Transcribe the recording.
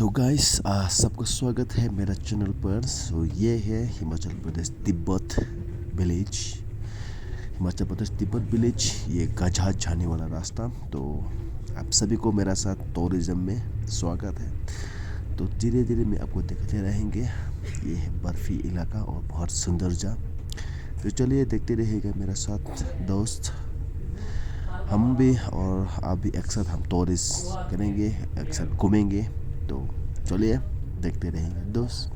तो गाइस सबका स्वागत है मेरा चैनल पर। ये है हिमाचल प्रदेश तिब्बत विलेज। हिमाचल प्रदेश तिब्बत विलेज, ये गजा जाने वाला रास्ता। तो आप सभी को मेरा साथ टूरिज्म में स्वागत है। तो धीरे धीरे मैं आपको दिखाते रहेंगे। ये है बर्फी इलाका और बहुत सुंदर जा। तो चलिए देखते रहिएगा मेरा साथ दोस्त। हम भी और आप भी एक साथ हम टूरिस्ट करेंगे, एक साथ घूमेंगे। तो चलिए देखते रहेंगे दोस्त।